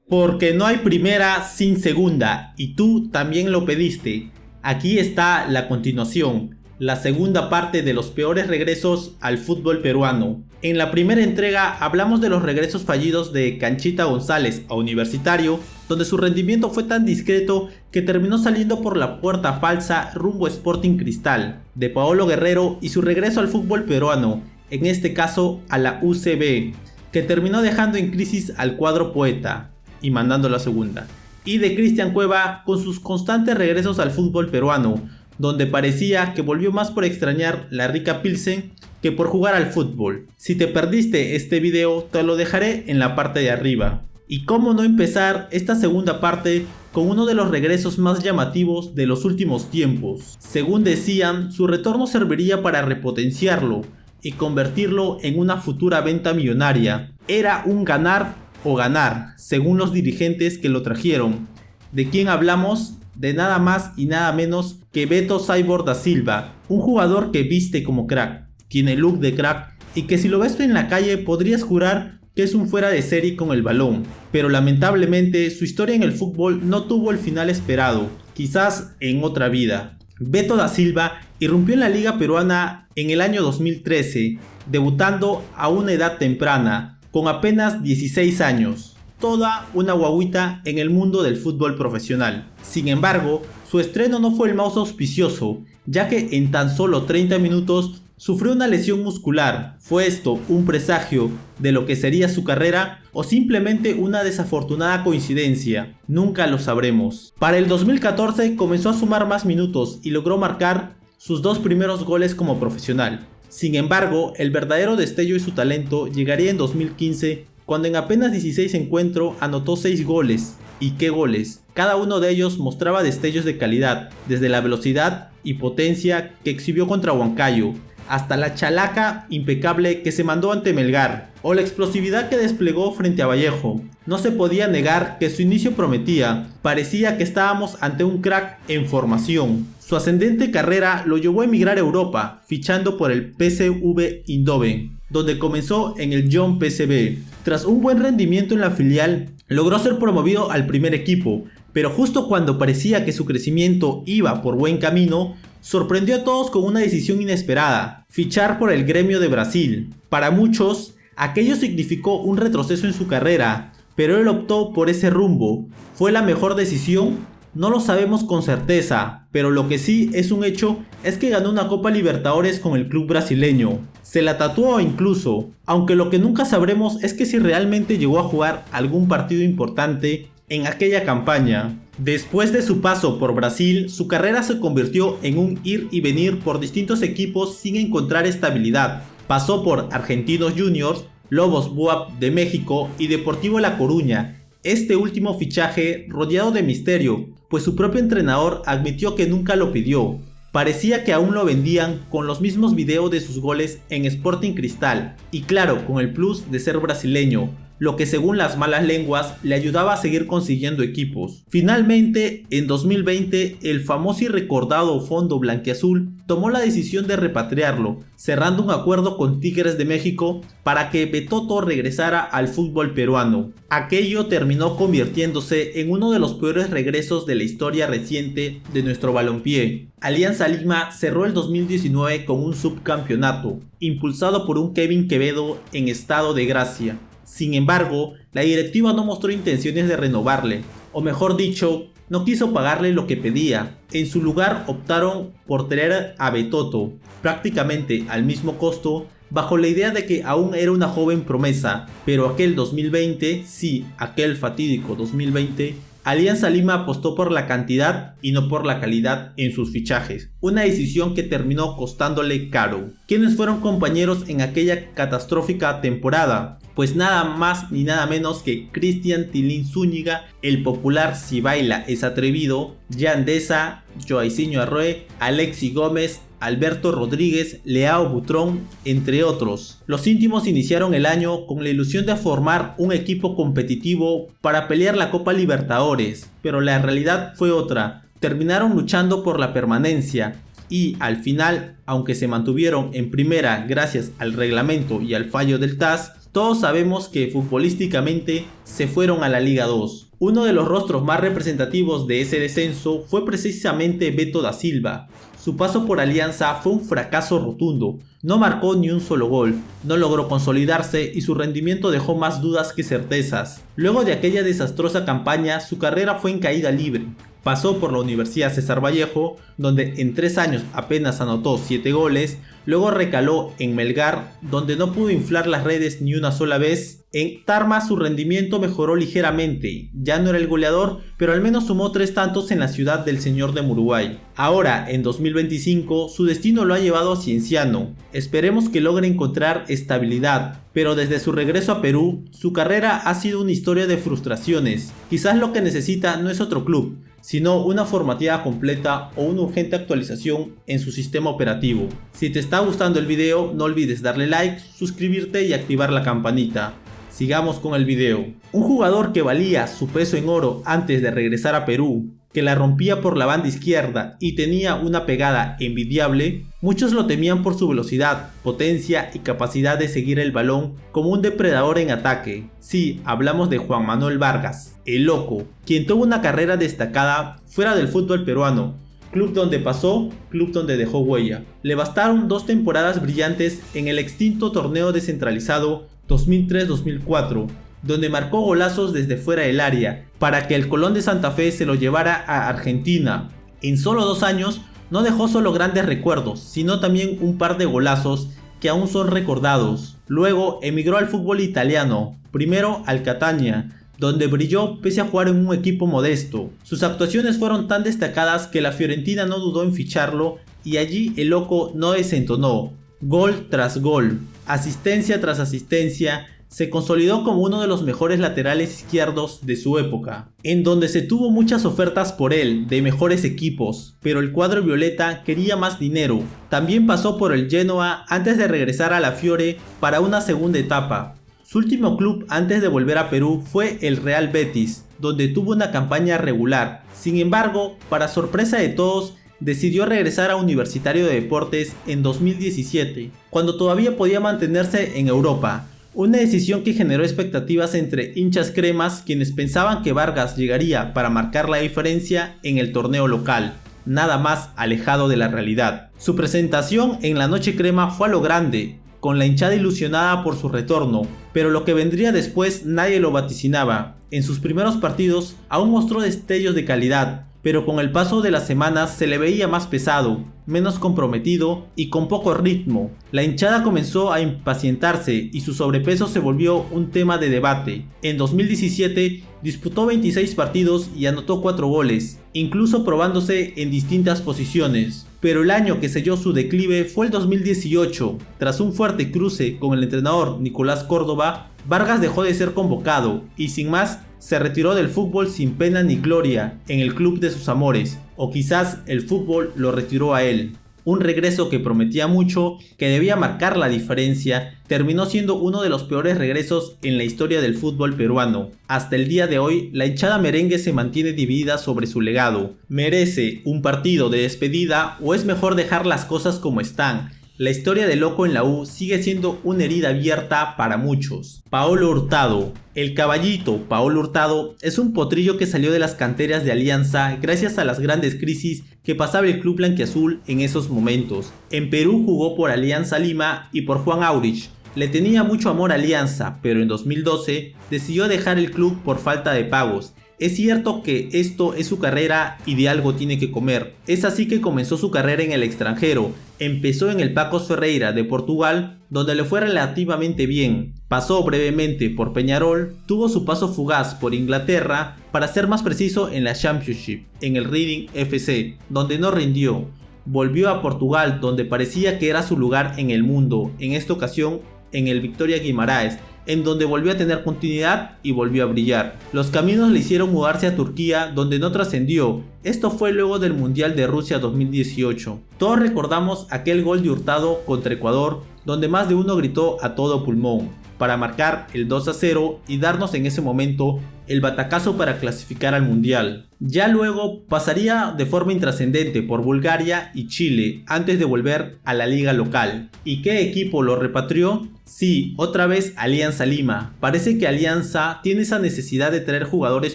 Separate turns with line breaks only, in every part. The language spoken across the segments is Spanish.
Porque no hay primera sin segunda, y tú también lo pediste. Aquí está la continuación, la segunda parte de los peores regresos al fútbol peruano. En la primera entrega hablamos de los regresos fallidos de Canchita González a Universitario, donde su rendimiento fue tan discreto que terminó saliendo por la puerta falsa rumbo a Sporting Cristal, de Paolo Guerrero y su regreso al fútbol peruano, en este caso a la UCB, que terminó dejando en crisis al cuadro poeta y mandando la segunda, y de Cristian Cueva con sus constantes regresos al fútbol peruano, donde parecía que volvió más por extrañar la rica Pilsen que por jugar al fútbol. Si te perdiste este video, te lo dejaré en la parte de arriba. Y cómo no empezar esta segunda parte con uno de los regresos más llamativos de los últimos tiempos. Según decían, su retorno serviría para repotenciarlo y convertirlo en una futura venta millonaria. Era un ganar o ganar, según los dirigentes que lo trajeron. ¿De quién hablamos? De nada más y nada menos que Beto Cyborg da Silva, un jugador que viste como crack, tiene look de crack y que si lo ves en la calle podrías jurar que es un fuera de serie con el balón, pero lamentablemente su historia en el fútbol no tuvo el final esperado, quizás en otra vida. Beto da Silva irrumpió en la liga peruana en el año 2013, debutando a una edad temprana, con apenas 16 años, toda una guaguita en el mundo del fútbol profesional. Sin embargo, su estreno no fue el más auspicioso, ya que en tan solo 30 minutos sufrió una lesión muscular. ¿Fue esto un presagio de lo que sería su carrera o simplemente una desafortunada coincidencia? Nunca lo sabremos. Para el 2014 comenzó a sumar más minutos y logró marcar sus dos primeros goles como profesional. Sin embargo, el verdadero destello de su talento llegaría en 2015, cuando en apenas 16 encuentros anotó 6 goles. ¿Y qué goles? Cada uno de ellos mostraba destellos de calidad, desde la velocidad y potencia que exhibió contra Huancayo, hasta la chalaca impecable que se mandó ante Melgar, o la explosividad que desplegó frente a Vallejo. No se podía negar que su inicio prometía, parecía que estábamos ante un crack en formación. Su ascendente carrera lo llevó a emigrar a Europa, fichando por el PSV Eindhoven, donde comenzó en el Jong PSV. Tras un buen rendimiento en la filial, logró ser promovido al primer equipo, pero justo cuando parecía que su crecimiento iba por buen camino, sorprendió a todos con una decisión inesperada: fichar por el Grêmio de Brasil. Para muchos, aquello significó un retroceso en su carrera, pero él optó por ese rumbo. ¿Fue la mejor decisión? No lo sabemos con certeza, pero lo que sí es un hecho es que ganó una Copa Libertadores con el club brasileño. Se la tatuó incluso, aunque lo que nunca sabremos es que si realmente llegó a jugar algún partido importante en aquella campaña. Después de su paso por Brasil, su carrera se convirtió en un ir y venir por distintos equipos sin encontrar estabilidad. Pasó por Argentinos Juniors, Lobos Buap de México y Deportivo La Coruña. Este último fichaje rodeado de misterio, pues su propio entrenador admitió que nunca lo pidió. Parecía que aún lo vendían con los mismos videos de sus goles en Sporting Cristal, y claro, con el plus de ser brasileño, lo que según las malas lenguas le ayudaba a seguir consiguiendo equipos. Finalmente, en 2020, el famoso y recordado Fondo Blanquiazul tomó la decisión de repatriarlo, cerrando un acuerdo con Tigres de México para que Betoto regresara al fútbol peruano. Aquello terminó convirtiéndose en uno de los peores regresos de la historia reciente de nuestro balompié. Alianza Lima cerró el 2019 con un subcampeonato, impulsado por un Kevin Quevedo en estado de gracia. Sin embargo, la directiva no mostró intenciones de renovarle, o mejor dicho, no quiso pagarle lo que pedía. En su lugar optaron por traer a Betoto, prácticamente al mismo costo, bajo la idea de que aún era una joven promesa, pero aquel 2020, sí, aquel fatídico 2020, Alianza Lima apostó por la cantidad y no por la calidad en sus fichajes, una decisión que terminó costándole caro. ¿Quiénes fueron compañeros en aquella catastrófica temporada? Pues nada más ni nada menos que Cristian Tilín Zúñiga, el popular Si Baila Es Atrevido, Jan Deza, Joaicinho Arroe, Alexi Gómez, Alberto Rodríguez, Leao Butrón, entre otros. Los íntimos iniciaron el año con la ilusión de formar un equipo competitivo para pelear la Copa Libertadores, pero la realidad fue otra. Terminaron luchando por la permanencia y al final, aunque se mantuvieron en primera gracias al reglamento y al fallo del TAS, todos sabemos que futbolísticamente se fueron a la Liga 2. Uno de los rostros más representativos de ese descenso fue precisamente Beto da Silva. Su paso por Alianza fue un fracaso rotundo, no marcó ni un solo gol, no logró consolidarse y su rendimiento dejó más dudas que certezas. Luego de aquella desastrosa campaña, su carrera fue en caída libre. Pasó por la Universidad César Vallejo, donde en 3 años apenas anotó 7 goles, luego recaló en Melgar, donde no pudo inflar las redes ni una sola vez. En Tarma su rendimiento mejoró ligeramente, ya no era el goleador, pero al menos sumó 3 tantos en la ciudad del Señor de Uruguay. Ahora, en 2025, su destino lo ha llevado a Cienciano. Esperemos que logre encontrar estabilidad, pero desde su regreso a Perú, su carrera ha sido una historia de frustraciones. Quizás lo que necesita no es otro club, sino una formateada completa o una urgente actualización en su sistema operativo. Si te está gustando el video, no olvides darle like, suscribirte y activar la campanita. Sigamos con el video. Un jugador que valía su peso en oro antes de regresar a Perú, que la rompía por la banda izquierda y tenía una pegada envidiable, muchos lo temían por su velocidad, potencia y capacidad de seguir el balón como un depredador en ataque. Sí, hablamos de Juan Manuel Vargas, el Loco, quien tuvo una carrera destacada fuera del fútbol peruano, club donde pasó, club donde dejó huella. Le bastaron 2 temporadas brillantes en el extinto torneo descentralizado 2003-2004, donde marcó golazos desde fuera del área, para que el Colón de Santa Fe se lo llevara a Argentina. En solo 2 años no dejó solo grandes recuerdos, sino también un par de golazos que aún son recordados. Luego emigró al fútbol italiano, primero al Catania, donde brilló pese a jugar en un equipo modesto. Sus actuaciones fueron tan destacadas que la Fiorentina no dudó en ficharlo y allí el Loco no desentonó. Gol tras gol, asistencia tras asistencia, se consolidó como uno de los mejores laterales izquierdos de su época, en donde se tuvo muchas ofertas por él de mejores equipos, pero el cuadro violeta quería más dinero. También pasó por el Genoa antes de regresar a la Fiore para una segunda etapa. Su último club antes de volver a Perú fue el Real Betis, donde tuvo una campaña regular. Sin embargo, para sorpresa de todos, decidió regresar a Universitario de Deportes en 2017, cuando todavía podía mantenerse en Europa. Una decisión que generó expectativas entre hinchas cremas, quienes pensaban que Vargas llegaría para marcar la diferencia en el torneo local, nada más alejado de la realidad. Su presentación en la noche crema fue a lo grande, con la hinchada ilusionada por su retorno, pero lo que vendría después nadie lo vaticinaba. En sus primeros partidos aún mostró destellos de calidad, pero con el paso de las semanas se le veía más pesado, menos comprometido y con poco ritmo. La hinchada comenzó a impacientarse y su sobrepeso se volvió un tema de debate. En 2017 disputó 26 partidos y anotó 4 goles, incluso probándose en distintas posiciones. Pero el año que selló su declive fue el 2018. Tras un fuerte cruce con el entrenador Nicolás Córdoba, Vargas dejó de ser convocado y sin más se retiró del fútbol sin pena ni gloria en el club de sus amores, o quizás el fútbol lo retiró a él. Un regreso que prometía mucho, que debía marcar la diferencia, terminó siendo uno de los peores regresos en la historia del fútbol peruano. Hasta el día de hoy, la hinchada merengue se mantiene dividida sobre su legado. ¿Merece un partido de despedida o es mejor dejar las cosas como están? La historia de Loco en la U sigue siendo una herida abierta para muchos. Paolo Hurtado. El caballito Paolo Hurtado es un potrillo que salió de las canteras de Alianza gracias a las grandes crisis que pasaba el club blanquiazul en esos momentos. En Perú jugó por Alianza Lima y por Juan Aurich. Le tenía mucho amor a Alianza, pero en 2012 decidió dejar el club por falta de pagos. Es cierto que esto es su carrera y de algo tiene que comer. Es así que comenzó su carrera en el extranjero. Empezó en el Pacos Ferreira de Portugal, donde le fue relativamente bien. Pasó brevemente por Peñarol, tuvo su paso fugaz por Inglaterra, para ser más preciso en la Championship, en el Reading FC, donde no rindió. Volvió a Portugal, donde parecía que era su lugar en el mundo, en esta ocasión en el Vitória Guimarães, en donde volvió a tener continuidad y volvió a brillar. Los caminos le hicieron mudarse a Turquía, donde no trascendió. Esto fue luego del Mundial de Rusia 2018. Todos recordamos aquel gol de Hurtado contra Ecuador, donde más de uno gritó a todo pulmón. para marcar el 2-0 y darnos en ese momento el batacazo para clasificar al Mundial. Ya luego pasaría de forma intrascendente por Bulgaria y Chile antes de volver a la liga local. ¿Y qué equipo lo repatrió? Sí, otra vez Alianza Lima. Parece que Alianza tiene esa necesidad de traer jugadores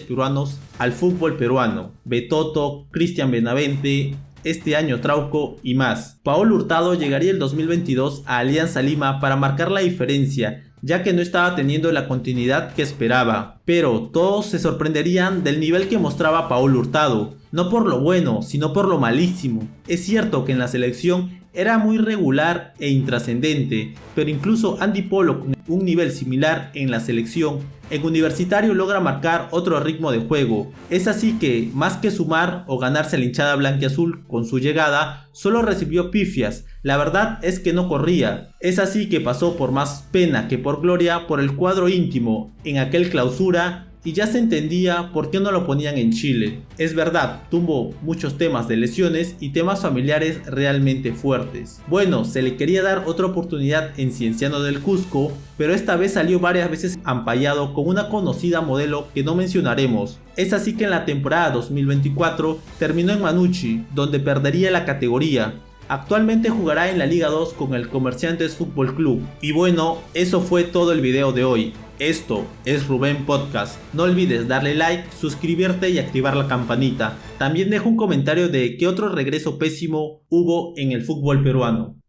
peruanos al fútbol peruano. Betoto, Cristian Benavente, este año Trauco y más. Paolo Hurtado llegaría el 2022 a Alianza Lima para marcar la diferencia, ya que no estaba teniendo la continuidad que esperaba. Pero todos se sorprenderían del nivel que mostraba Paolo Hurtado, no por lo bueno, sino por lo malísimo. Es cierto que en la selección era muy regular e intrascendente, pero incluso Andy Polo con un nivel similar en la selección, en Universitario logra marcar otro ritmo de juego. Es así que, más que sumar o ganarse la hinchada blanquiazul con su llegada, solo recibió pifias. La verdad es que no corría. Es así que pasó por más pena que por gloria por el cuadro íntimo en aquel clausura, y ya se entendía por qué no lo ponían en Chile. Es verdad, tuvo muchos temas de lesiones y temas familiares realmente fuertes. Bueno, se le quería dar otra oportunidad en Cienciano del Cusco, pero esta vez salió varias veces ampallado con una conocida modelo que no mencionaremos. Es así que en la temporada 2024 terminó en Manucci, donde perdería la categoría. Actualmente jugará en la Liga 2 con el Comerciantes Fútbol Club. Y bueno, eso fue todo el video de hoy. Esto es Rubén Podcast. No olvides darle like, suscribirte y activar la campanita. También deja un comentario de qué otro regreso pésimo hubo en el fútbol peruano.